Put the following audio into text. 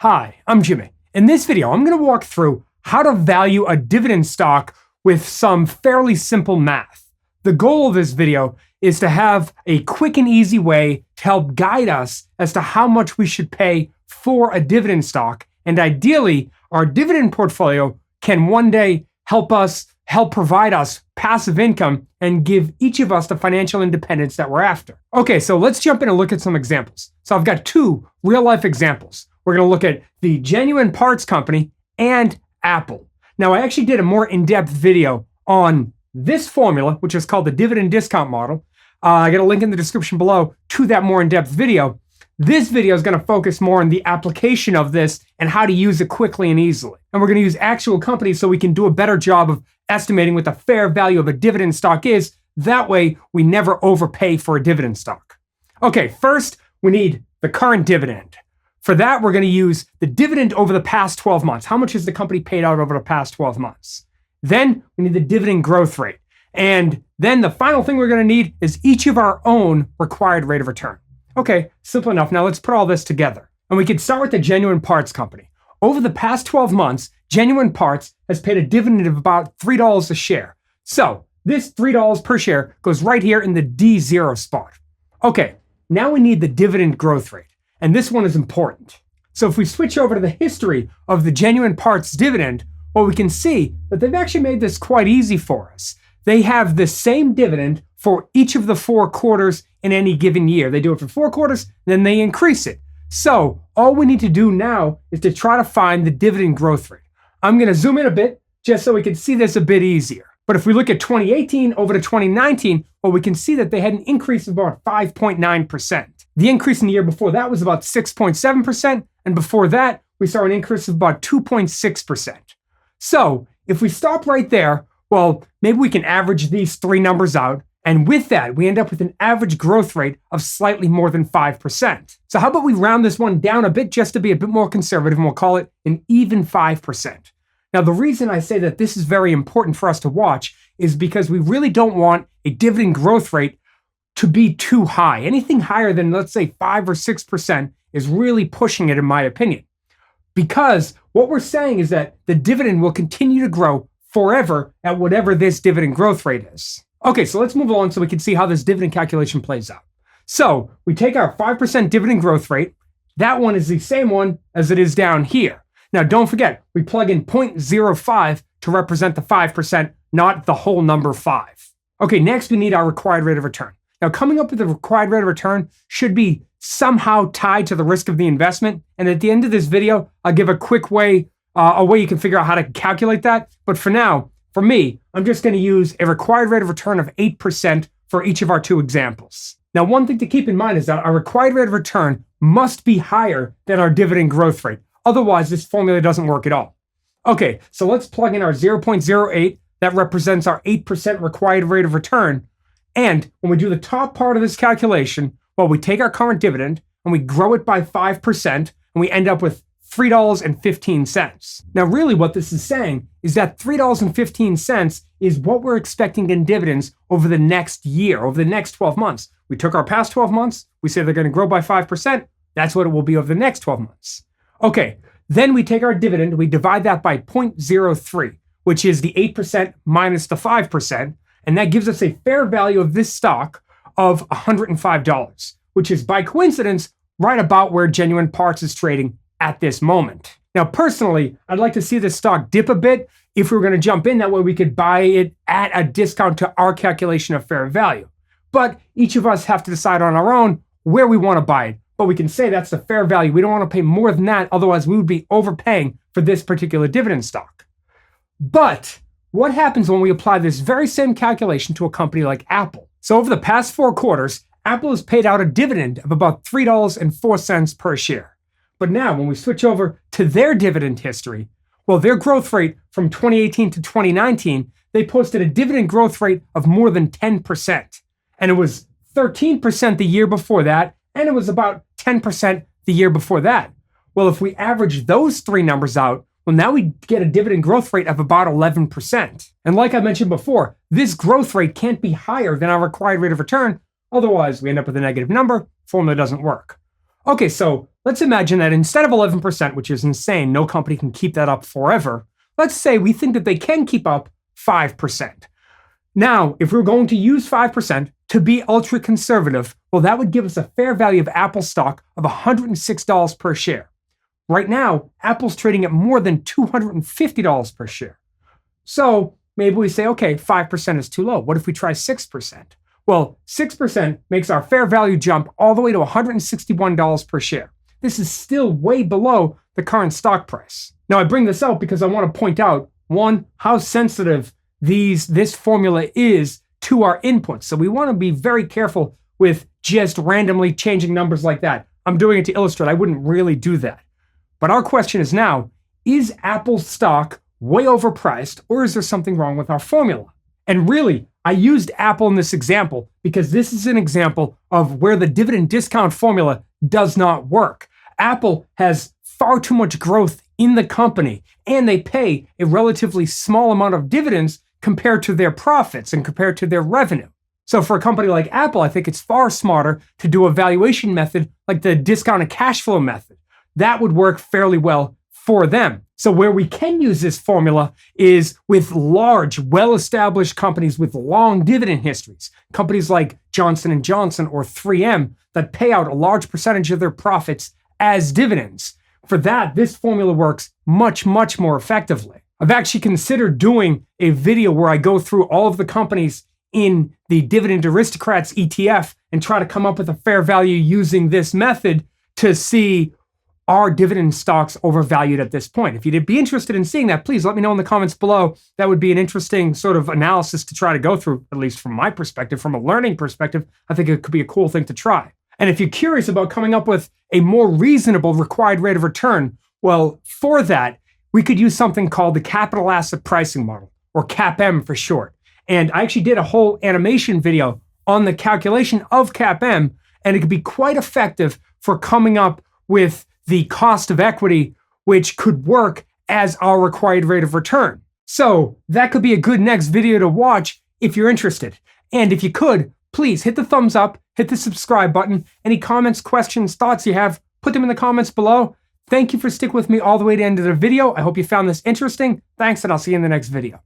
Hi, I'm Jimmy. In this video, I'm going to walk through how to value a dividend stock with some fairly simple math. The goal of this video is to have a quick and easy way to help guide us as to how much we should pay for a dividend stock. And ideally, our dividend portfolio can one day help provide us passive income and give each of us the financial independence that we're after. Okay, so let's jump in and look at some examples. So I've got two real-life examples. We're going to look at the Genuine Parts Company and Apple. Now, I actually did a more in-depth video on this formula, which is called the dividend discount model. I got a link in the description below to that more in-depth video. This video is going to focus more on the application of this and how to use it quickly and easily. And we're going to use actual companies so we can do a better job of estimating what the fair value of a dividend stock is. That way, we never overpay for a dividend stock. Okay, first, we need the current dividend. For that, we're going to use the dividend over the past 12 months. How much has the company paid out over the past 12 months? Then we need the dividend growth rate. And then the final thing we're going to need is each of our own required rate of return. Okay, simple enough. Now let's put all this together. And we can start with the Genuine Parts Company. Over the past 12 months, Genuine Parts has paid a dividend of about $3 a share. So this $3 per share goes right here in the D0 spot. Okay, now we need the dividend growth rate. And this one is important. So if we switch over to the history of the Genuine Parts dividend, well, we can see that they've actually made this quite easy for us. They have the same dividend for each of the 4 quarters in any given year. They do it for 4 quarters, then they increase it. So all we need to do now is to try to find the dividend growth rate. I'm going to zoom in a bit just so we can see this a bit easier. But if we look at 2018 over to 2019, well, we can see that they had an increase of about 5.9%. The increase in the year before that was about 6.7%. And before that, we saw an increase of about 2.6%. So if we stop right there, well, maybe we can average these 3 numbers out. And with that, we end up with an average growth rate of slightly more than 5%. So how about we round this one down a bit just to be a bit more conservative, and we'll call it an even 5%. Now, the reason I say that this is very important for us to watch is because we really don't want a dividend growth rate to be too high. Anything higher than, let's say, 5 or 6% is really pushing it, in my opinion. Because what we're saying is that the dividend will continue to grow forever at whatever this dividend growth rate is. Okay, so let's move along so we can see how this dividend calculation plays out. So we take our 5% dividend growth rate. That one is the same one as it is down here. Now, don't forget, we plug in 0.05 to represent the 5%, not the whole number 5. Okay, next we need our required rate of return. Now, coming up with the required rate of return should be somehow tied to the risk of the investment. And at the end of this video, I'll give a quick way, a way you can figure out how to calculate that. But for now, for me, I'm just going to use a required rate of return of 8% for each of our 2 examples. Now, one thing to keep in mind is that our required rate of return must be higher than our dividend growth rate. Otherwise, this formula doesn't work at all. Okay, so let's plug in our 0.08. That represents our 8% required rate of return. And when we do the top part of this calculation, well, we take our current dividend and we grow it by 5%, and we end up with $3.15. Now, really what this is saying is that $3.15 is what we're expecting in dividends over the next year, over the next 12 months. We took our past 12 months, we say they're going to grow by 5%. That's what it will be over the next 12 months. Okay, then we take our dividend, we divide that by 0.03, which is the 8% minus the 5%, and that gives us a fair value of this stock of $105, which is by coincidence right about where Genuine Parts is trading at this moment. Now, personally, I'd like to see this stock dip a bit if we were going to jump in. That way we could buy it at a discount to our calculation of fair value. But each of us have to decide on our own where we want to buy it. But we can say that's the fair value. We don't want to pay more than that. Otherwise, we would be overpaying for this particular dividend stock. But what happens when we apply this very same calculation to a company like Apple? So over the past 4 quarters, Apple has paid out a dividend of about $3.04 per share. But now when we switch over to their dividend history, well, their growth rate from 2018 to 2019, they posted a dividend growth rate of more than 10%. And it was 13% the year before that, and it was about 10% the year before that. Well, if we average those 3 numbers out, well, now we get a dividend growth rate of about 11%. And like I mentioned before, this growth rate can't be higher than our required rate of return. Otherwise, we end up with a negative number. Formula doesn't work. Okay, so Let's imagine that instead of 11%, which is insane, no company can keep that up forever, let's say we think that they can keep up 5%. Now, if we're going to use 5% to be ultra conservative, well, that would give us a fair value of Apple stock of $106 per share. Right now, Apple's trading at more than $250 per share. So maybe we say, okay, 5% is too low. What if we try 6%? Well, 6% makes our fair value jump all the way to $161 per share. This is still way below the current stock price. Now, I bring this out because I want to point out, one, how sensitive this formula is to our inputs. So we want to be very careful with just randomly changing numbers like that. I'm doing it to illustrate. I wouldn't really do that. But our question is now, is Apple's stock way overpriced, or is there something wrong with our formula? And really, I used Apple in this example because this is an example of where the dividend discount formula does not work. Apple has far too much growth in the company, and they pay a relatively small amount of dividends compared to their profits and compared to their revenue. So for a company like Apple, I think it's far smarter to do a valuation method like the discounted cash flow method. That would work fairly well for them. So where we can use this formula is with large, well-established companies with long dividend histories. Companies like Johnson & Johnson or 3M that pay out a large percentage of their profits as dividends. For that, this formula works much, much more effectively. I've actually considered doing a video where I go through all of the companies in the Dividend Aristocrats ETF and try to come up with a fair value using this method to see, are dividend stocks overvalued at this point? If you'd be interested in seeing that, please let me know in the comments below. That would be an interesting sort of analysis to try to go through, at least from my perspective, from a learning perspective. I think it could be a cool thing to try. And if you're curious about coming up with a more reasonable required rate of return, well, for that, we could use something called the capital asset pricing model, or CAPM for short. And I actually did a whole animation video on the calculation of CAPM, and it could be quite effective for coming up with the cost of equity, which could work as our required rate of return. So that could be a good next video to watch if you're interested. And if you could, please hit the thumbs up, hit the subscribe button. Any comments, questions, thoughts you have, put them in the comments below. Thank you for sticking with me all the way to the end of the video. I hope you found this interesting. Thanks, and I'll see you in the next video.